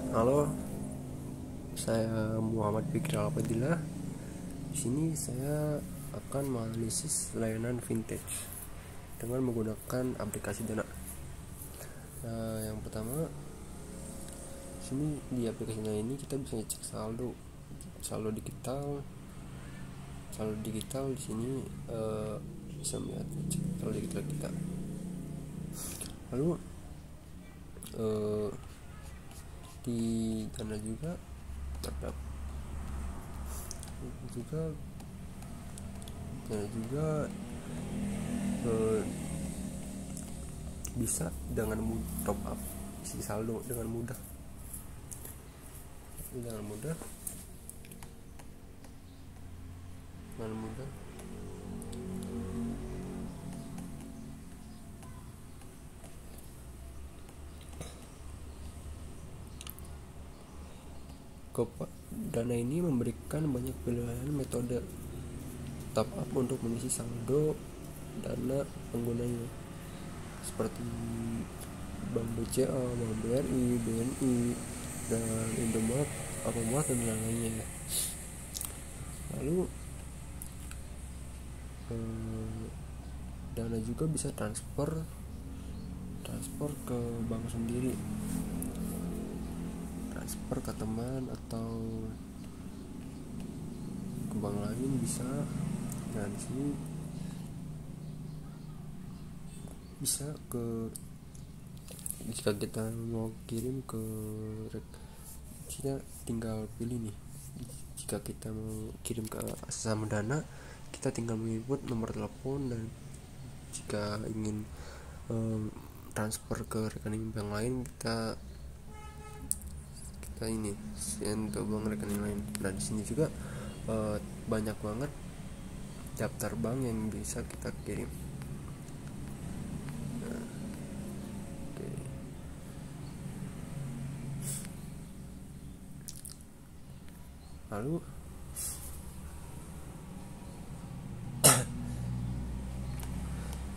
Halo, saya Muhammad Fikri Alpadillah. Di sini saya akan menganalisis layanan vintage dengan menggunakan aplikasi Dana. Yang pertama, di sini di aplikasi Dana ini kita bisa cek saldo digital. Saldo digital di sini bisa melihat cek saldo digital kita. Lalu di Dana juga terdapat bisa dengan top up isi saldo dengan mudah. Dana ini memberikan banyak pilihan metode top up untuk mengisi saldo Dana penggunanya, seperti Bank BCA, Bank BRI, BNI, dan Indomaret, Alfamart, dan lainnya. Lalu Dana juga bisa transfer ke bank sendiri, transfer ke teman atau ke bank lain bisa. Nah, di sini bisa jika kita mau kirim ke kita tinggal pilih nih. Jika kita mau kirim ke sesama Dana, kita tinggal menginput nomor telepon, dan jika ingin transfer ke rekening bank lain, kita ini send ke bank rekening lain. Nah, di sini juga banyak banget daftar bank yang bisa kita kirim. Lalu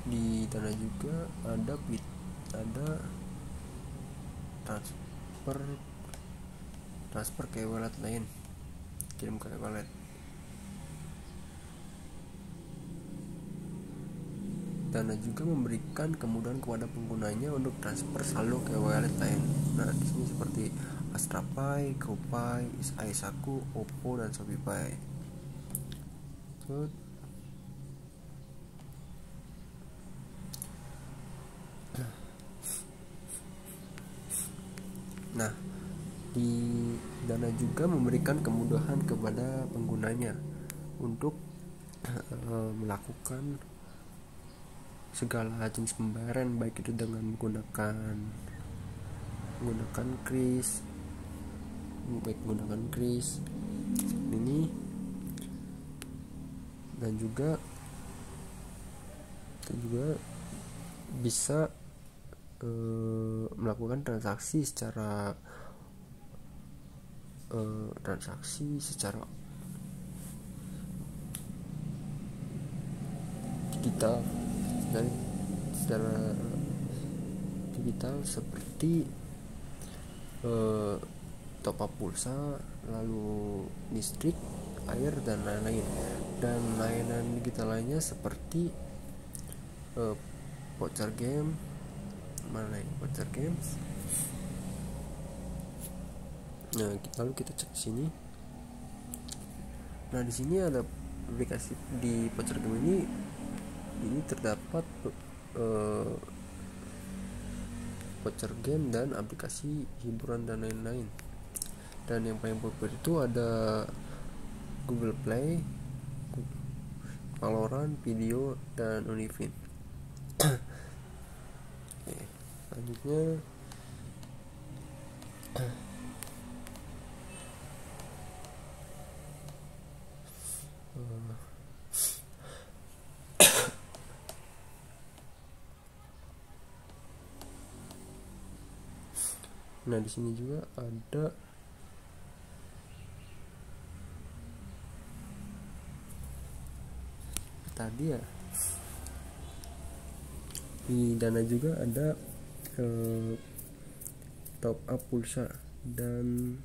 di Dana juga ada transfer ke wallet lain, kirim ke wallet. Dana juga memberikan kemudahan kepada penggunanya untuk transfer saldo ke wallet lain. Nah, di sini seperti Astrapay, GoPay, Aisaku, Oppo, dan ShopeePay. Nah, di Dana juga memberikan kemudahan kepada penggunanya untuk melakukan segala jenis pembayaran, baik itu dengan menggunakan kris ini, dan juga bisa melakukan transaksi secara digital, dan secara digital seperti top up pulsa, lalu listrik, air, dan lain-lain. Dan layanan digital lainnya seperti voucher games. Nah, lalu kita cek sini. Nah, di sini ada aplikasi di voucher game ini terdapat voucher game dan aplikasi hiburan dan lain-lain. Dan yang paling populer itu ada Google Play, Valorant, Video, dan Unifin. Oke, selanjutnya nah, di sini juga ada tadi ya, di Dana juga ada top up pulsa. dan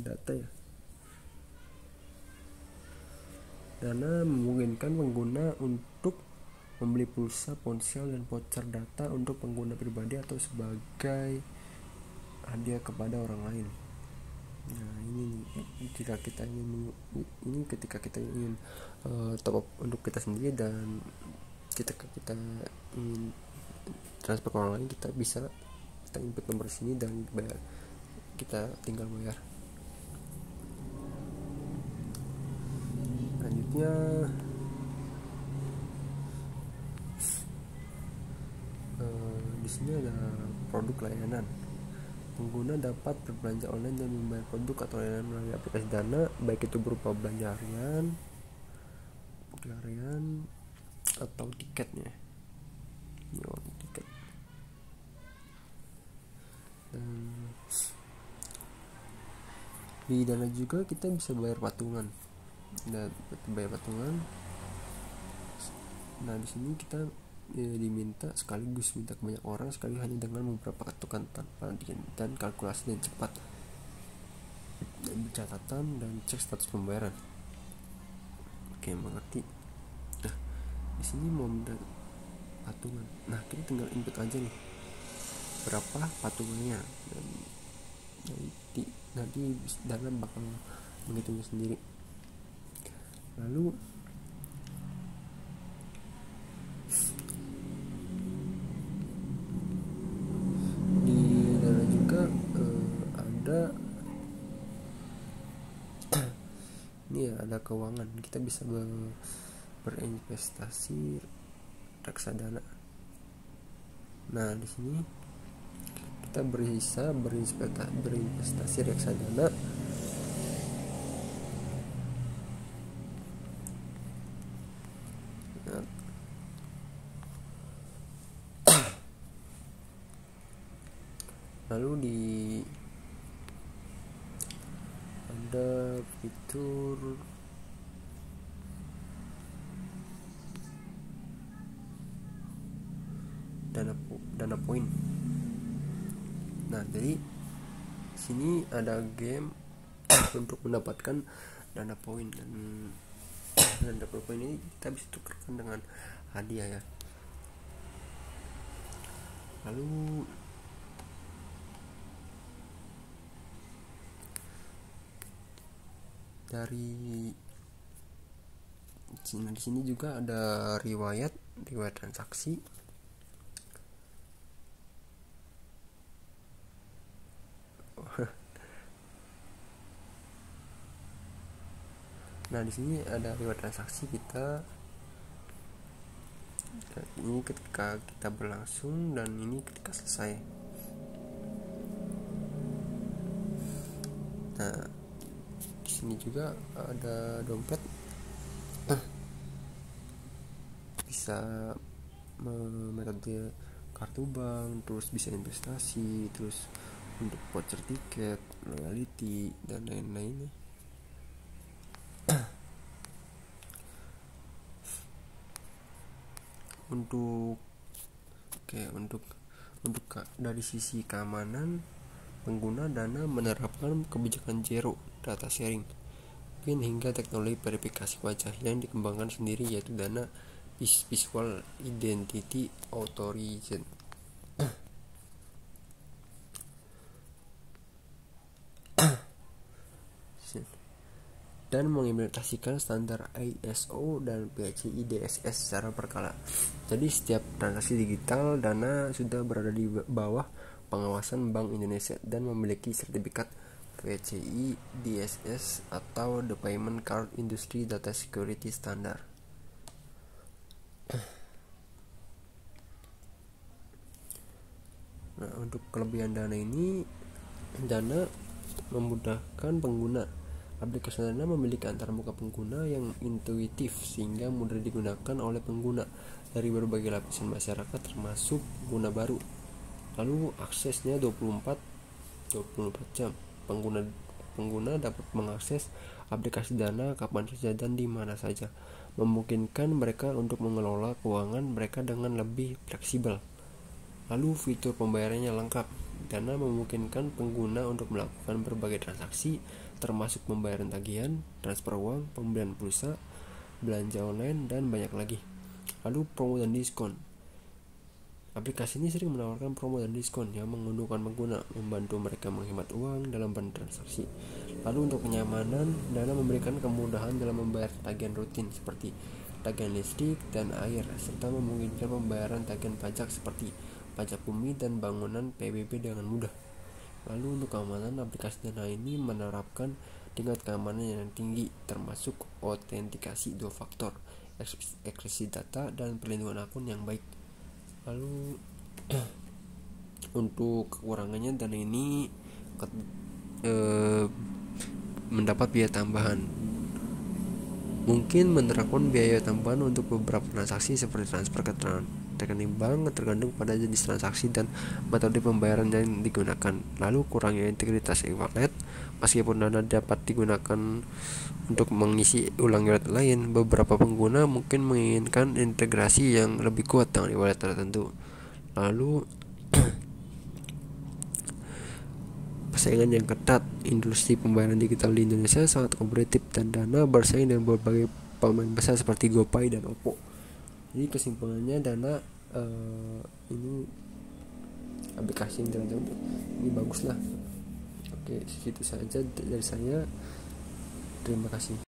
data ya. Dana memungkinkan pengguna untuk membeli pulsa, ponsel, dan voucher data untuk pengguna pribadi atau sebagai hadiah kepada orang lain. Nah, ini ketika kita ingin top up untuk kita sendiri, dan kita ingin transfer ke orang lain, kita bisa input nomor sini dan bayar, kita tinggal bayar. Selanjutnya di sini ada produk layanan. Pengguna dapat berbelanja online dan membayar produk atau layanan melalui aplikasi Dana, baik itu berupa belanja harian atau tiketnya. Tiket. Dan di Dana juga kita bisa bayar patungan. Nah, di sini kita diminta sekaligus minta ke banyak orang sekali hanya dengan beberapa ketukan tanpa dan kalkulasi dan cepat, dan catatan dan cek status pembayaran. Oke, mengerti. Nah, di sini mau minta patungan. Nah, kita tinggal input aja nih berapa patungannya, dan nanti Dana bakal menghitungnya sendiri. Lalu di Dana juga ada ini ya, ada keuangan. Kita bisa berinvestasi reksadana. Nah, di sini kita bisa berinvestasi reksadana lalu ada fitur dana poin. Nah, jadi sini ada game untuk mendapatkan dana poin, dan dana poin ini kita bisa tukarkan dengan hadiah ya. Lalu di sini juga ada riwayat transaksi. Nah, di sini ada riwayat transaksi kita. Ini ketika kita berlangsung, dan ini ketika selesai. Nah, di sini juga ada dompet. Bisa metode kartu bank, terus bisa investasi, terus untuk voucher tiket, loyalty, dan lain-lainnya. Untuk dari sisi keamanan, pengguna Dana menerapkan kebijakan zero data sharing, hingga teknologi verifikasi wajah yang dikembangkan sendiri, yaitu Dana Visual Identity Authorization. Dan mengimplementasikan standar ISO dan PCI DSS secara berkala. Jadi setiap transaksi digital Dana sudah berada di bawah pengawasan Bank Indonesia dan memiliki sertifikat PCI DSS atau The Payment Card Industry Data Security Standard. Nah, untuk kelebihan Dana ini, Dana memudahkan pengguna. Aplikasi Dana memiliki antarmuka pengguna yang intuitif sehingga mudah digunakan oleh pengguna dari berbagai lapisan masyarakat, termasuk pengguna baru. Lalu aksesnya 24 jam. Pengguna dapat mengakses aplikasi Dana kapan saja dan di mana saja, memungkinkan mereka untuk mengelola keuangan mereka dengan lebih fleksibel. Lalu fitur pembayarannya lengkap Dana memungkinkan pengguna untuk melakukan berbagai transaksi, termasuk pembayaran tagihan, transfer uang, pembelian pulsa, belanja online, dan banyak lagi. Lalu promo dan diskon. Aplikasi ini sering menawarkan promo dan diskon yang menguntungkan pengguna, membantu mereka menghemat uang dalam bertransaksi. Lalu untuk kenyamanan, Dana memberikan kemudahan dalam membayar tagihan rutin seperti tagihan listrik dan air, serta memungkinkan pembayaran tagihan pajak seperti pajak bumi dan bangunan PBB dengan mudah. Lalu untuk keamanan, aplikasi Dana ini menerapkan tingkat keamanan yang tinggi, termasuk autentikasi 2 faktor, enkripsi data, dan perlindungan akun yang baik. Lalu untuk kekurangannya, Dana ini mendapat biaya tambahan. Mungkin menerapkan biaya tambahan untuk beberapa transaksi seperti transfer ke rekening bank, tergantung pada jenis transaksi dan metode pembayaran yang digunakan. Lalu kurangnya integritas e-wallet. Meskipun Dana dapat digunakan untuk mengisi ulang e-wallet lain, beberapa pengguna mungkin menginginkan integrasi yang lebih kuat dengan e-wallet tertentu. Lalu persaingan yang ketat. Industri pembayaran digital di Indonesia sangat kompetitif dan Dana bersaing dengan berbagai pemain besar seperti GoPay dan Oppo. Jadi kesimpulannya, Dana ini aplikasi yang ini bagus lah. Oke, segitu saja dari saya. Terima kasih.